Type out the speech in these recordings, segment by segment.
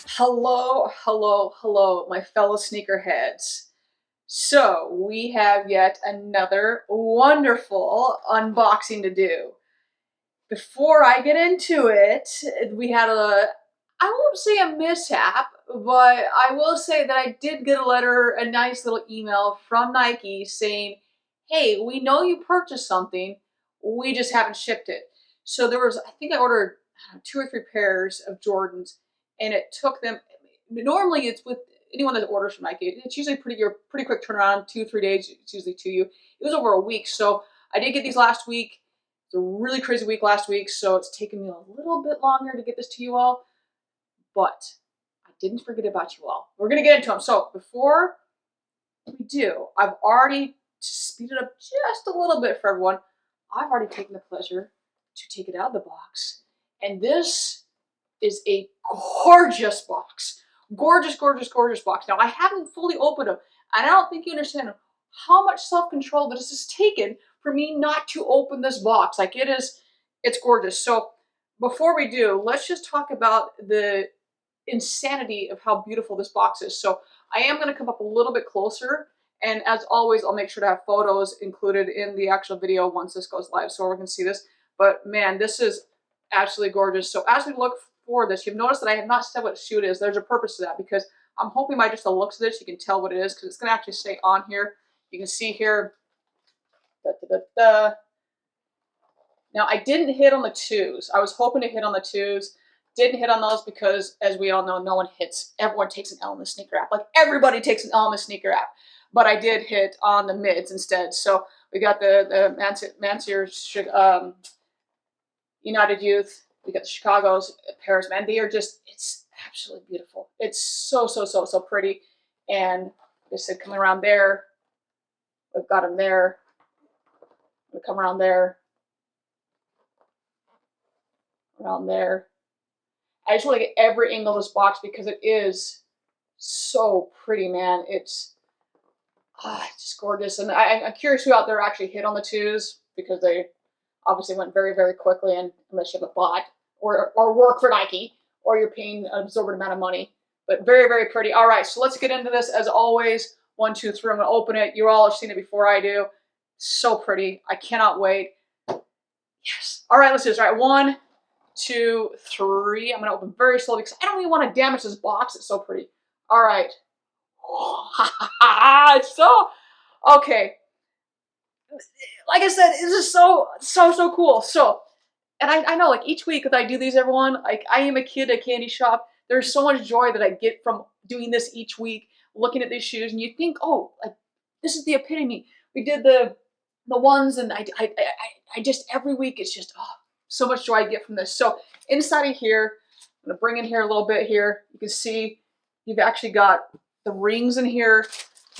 Hello, hello, hello, my fellow sneakerheads. So we have yet another wonderful unboxing to do. Before I get into it, we had I won't say a mishap, but I will say that I did get a nice little email from Nike saying, hey, we know you purchased something, we just haven't shipped it. So there was, I think I ordered 2 or 3 pairs of Jordans, and it took them, normally it's with anyone that orders from Nike, it's usually pretty quick turnaround, 2-3 days, it's usually to you. It was over a week, so I did get these last week. It's a really crazy week last week, so it's taken me a little bit longer to get this to you all, but I didn't forget about you all. We're gonna get into them. So before we do, I've already, to speed it up just a little bit for everyone, I've already taken the pleasure to take it out of the box, and this is a gorgeous box. Gorgeous, gorgeous, gorgeous box. Now, I haven't fully opened them, and I don't think you understand how much self-control this has taken for me not to open this box. Like, it's gorgeous. So before we do, let's just talk about the insanity of how beautiful this box is. So I am going to come up a little bit closer, and as always, I'll make sure to have photos included in the actual video once this goes live so everyone can see this. But man, this is absolutely gorgeous. So as we look for this, you've noticed that I have not said what shoe it is. There's a purpose to that, because I'm hoping by just the looks of this, you can tell what it is, because it's going to actually stay on here. You can see here. Now, I didn't hit on the 2s. I was hoping to hit on the 2s. Didn't hit on those because, as we all know, no one hits. Everyone takes an L in the sneaker app. Like, everybody takes an L in the sneaker app. But I did hit on the mids instead. So we got the Mancier United Youth. We got the Chicago's, Paris, man. They are just, it's absolutely beautiful. It's so, so, so, so pretty. And they said coming around there. We've got them there. We come around there. Around there. I just want to get every angle of this box because it is so pretty, man. It's just gorgeous. And I'm curious who out there actually hit on the 2s, because they obviously went very, very quickly, and unless you have a bot or work for Nike, or you're paying an absorbent amount of money. But very, very pretty. All right, so let's get into this. As always, 1, 2, 3. I'm going to open it. You all have seen it before I do. So pretty. I cannot wait. Yes. All right, let's do this. All right, 1, 2, 3. I'm going to open very slowly because I don't even want to damage this box. It's so pretty. All right. It's so, okay. Like I said, this is so, so, so cool. So, and I know, like, each week that I do these, everyone, like, I am a kid at a candy shop. There's so much joy that I get from doing this each week, looking at these shoes, and you think, oh, like, this is the epitome. We did the ones, and I just, every week, it's just, oh, so much joy I get from this. So inside of here, I'm gonna bring in here a little bit here. You can see you've actually got the rings in here,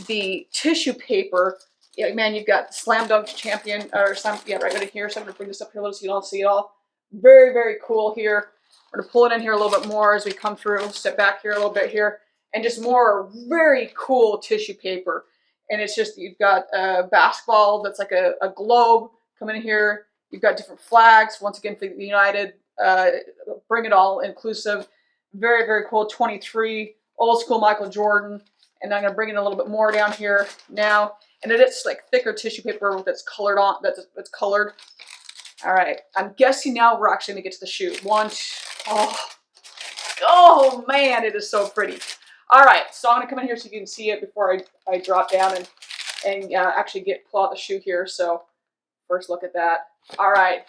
the tissue paper. Yeah, man, you've got Slam Dunk Champion, or some, yeah, right in here. So I'm gonna bring this up here a little so you don't see it all. Very, very cool here. We're gonna pull it in here a little bit more as we come through. Step back here a little bit here, and just more very cool tissue paper. And it's just, you've got a basketball that's like a globe coming in here. You've got different flags. Once again, for the United, bring it all inclusive. Very, very cool. 23, old school Michael Jordan. And I'm gonna bring in a little bit more down here now. And it is like thicker tissue paper that's colored on, that's colored. All right, I'm guessing now we're actually gonna get to the shoe. 1, 2, oh man, it is so pretty. All right, so I'm gonna come in here so you can see it before I drop down and actually pull out the shoe here. So first look at that. All right,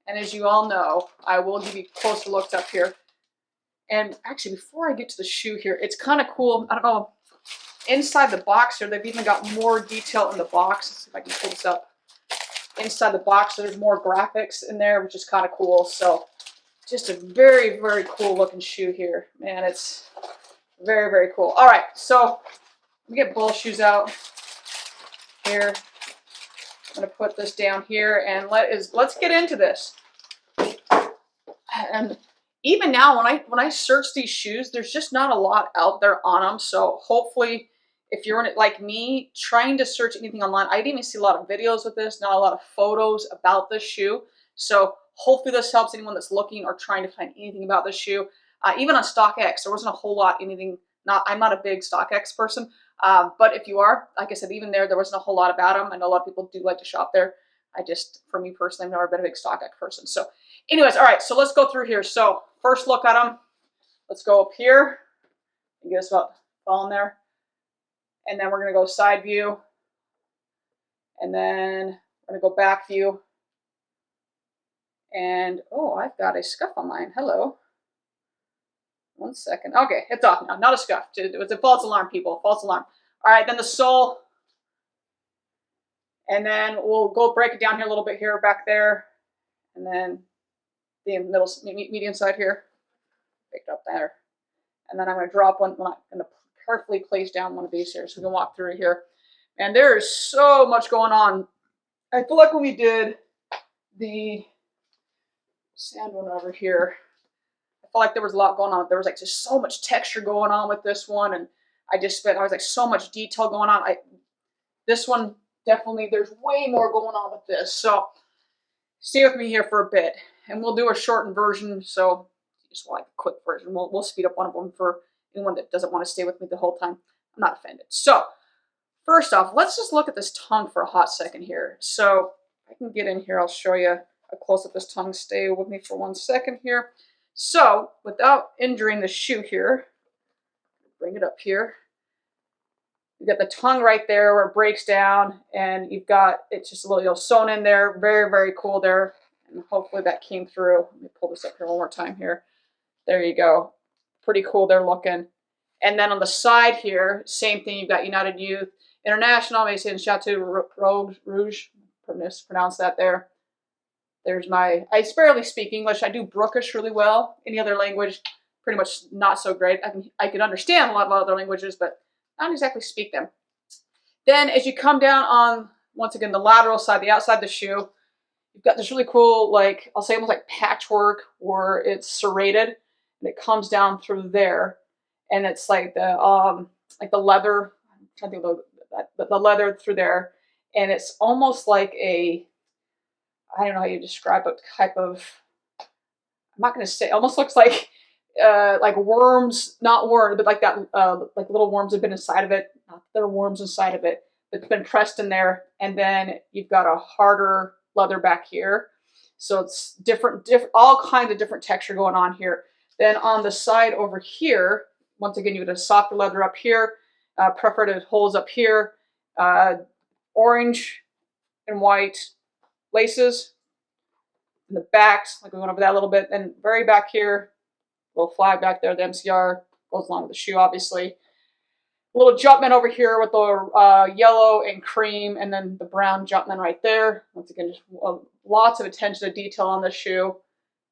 and as you all know, I will give you closer looks up here. And actually, before I get to the shoe here, it's kind of cool. I don't know, inside the box here, they've even got more detail in the box. Let's see if I can pull this up. Inside the box, there's more graphics in there, which is kind of cool. So just a very, very cool looking shoe here. Man, it's very, very cool. All right, so let me get both shoes out here. I'm gonna put this down here, and let's get into this. And even now, when I search these shoes, there's just not a lot out there on them. So hopefully if you're like me, trying to search anything online, I didn't even see a lot of videos with this, not a lot of photos about this shoe. So hopefully this helps anyone that's looking or trying to find anything about this shoe. Even on StockX, there wasn't a whole lot, anything, I'm not a big StockX person, but if you are, like I said, even there wasn't a whole lot about them. I know a lot of people do like to shop there. For me personally, I've never been a big StockX person. So anyways, all right, so let's go through here. So first look at them. Let's go up here and get us about falling there. And then we're going to go side view. And then we're going to go back view. And, oh, I've got a scuff on mine. Hello. 1 second. Okay, it's off now. Not a scuff. It was a false alarm, people. False alarm. All right, then the sole. And then we'll go break it down here a little bit here, back there. And then the middle, medium side here. Pick it up there. And then I'm going to drop one. I'm going to carefully place down one of these here so we can walk through here. And there is so much going on. I feel like when we did the sand one over here, I felt like there was a lot going on. There was like just so much texture going on with this one. And I was like so much detail going on. This one, definitely, there's way more going on with this. So stay with me here for a bit. And we'll do a shortened version. So just like a quick version. We'll speed up one of them for anyone that doesn't want to stay with me the whole time. I'm not offended. So first off, let's just look at this tongue for a hot second here. So if I can get in here, I'll show you a close up this tongue. Stay with me for 1 second here. So without injuring the shoe here, bring it up here. You've got the tongue right there where it breaks down, and you've got it's just a little sewn in there. Very, very cool there. And hopefully that came through. Let me pull this up here one more time here. There you go. Pretty cool there looking. And then on the side here, same thing. You've got United Youth International, Maison Chateau Rouge. Pronounce that there. There's my, I barely speak English. I do Brookish really well. Any other language, pretty much not so great. I can understand a lot of other languages, but not exactly speak them. Then as you come down on, once again, the lateral side, the outside of the shoe, you've got this really cool, like, I'll say almost like patchwork where it's serrated and it comes down through there. And it's like the leather, I'm trying to think of the leather through there. And it's almost like a, I don't know how you describe it, type of, I'm not going to say, almost looks like worms, not worms, but like that, like little worms have been inside of it. Not that there are worms inside of it, but it's been pressed in there. And then you've got a harder leather back here. So it's different, all kinds of different texture going on here. Then on the side over here, once again, you have a softer leather up here, perforated holes up here, orange and white laces in the backs, like we went over that a little bit. And very back here, little flag back there, the MCR goes along with the shoe, obviously. A little Jumpman over here with the yellow and cream, and then the brown Jumpman right there. Once again, just lots of attention to detail on the shoe.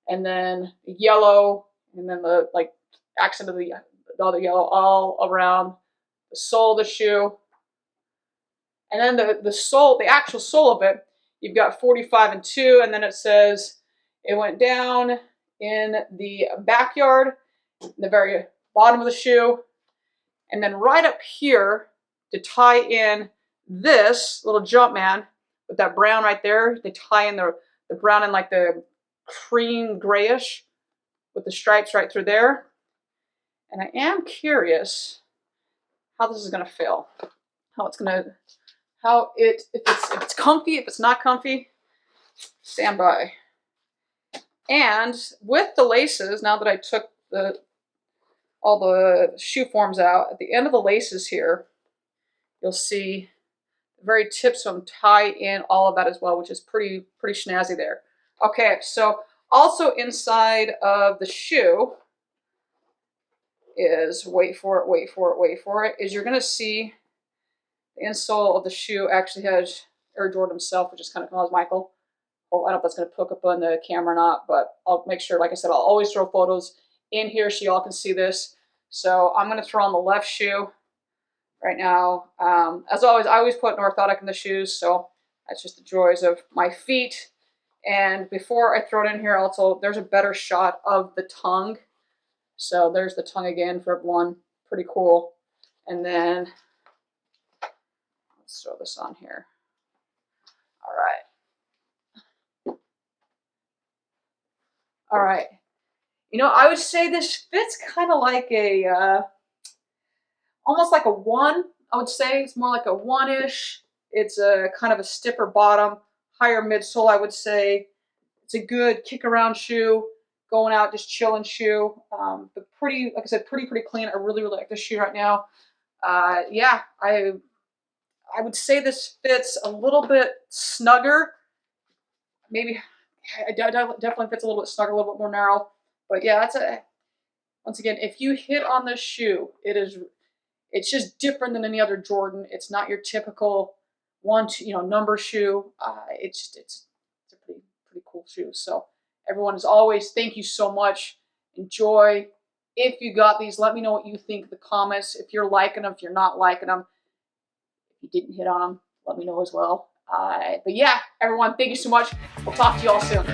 And then the yellow, and then the like accent of the other yellow all around the sole of the shoe. And then the sole, the actual sole of it, you've got 45 and 2, and then it says it went down in the backyard, in the very bottom of the shoe. And then right up here to tie in this little Jumpman with that brown right there, they tie in the brown and like the cream grayish with the stripes right through there. And I am curious how this is going to feel, if it's comfy, if it's not comfy, stand by. And with the laces, now that I took all the shoe forms out, at the end of the laces here, you'll see the very tips of them tie in all of that as well, which is pretty snazzy there. Okay, so also inside of the shoe is, wait for it, is you're going to see the insole of the shoe actually has Air Jordan himself, which is kind of cool, as Michael. Oh, I don't know if that's going to hook up on the camera or not, but I'll make sure, like I said, I'll always throw photos in here so y'all can see this. So I'm going to throw on the left shoe right now. As always, I always put an orthotic in the shoes, so that's just the joys of my feet. And before I throw it in here, also, there's a better shot of the tongue. So there's the tongue again for everyone. Pretty cool. And then Let's throw this on here. All right. All right. You know, I would say this fits kind of like a, almost like a one, I would say. It's more like a one-ish. It's a kind of a stiffer bottom, higher midsole, I would say. It's a good kick-around shoe, going out, just chilling shoe. But pretty, like I said, pretty clean. I really like this shoe right now. Yeah, I would say this fits a little bit snugger. Maybe, it definitely fits a little bit snugger, a little bit more narrow. But yeah, that's a, once again, if you hit on this shoe, it's just different than any other Jordan. It's not your typical number shoe. It's a pretty cool shoe. So everyone, as always, thank you so much. Enjoy. If you got these, let me know what you think in the comments. If you're liking them, if you're not liking them, if you didn't hit on them, let me know as well. But yeah, everyone, thank you so much. We'll talk to you all soon.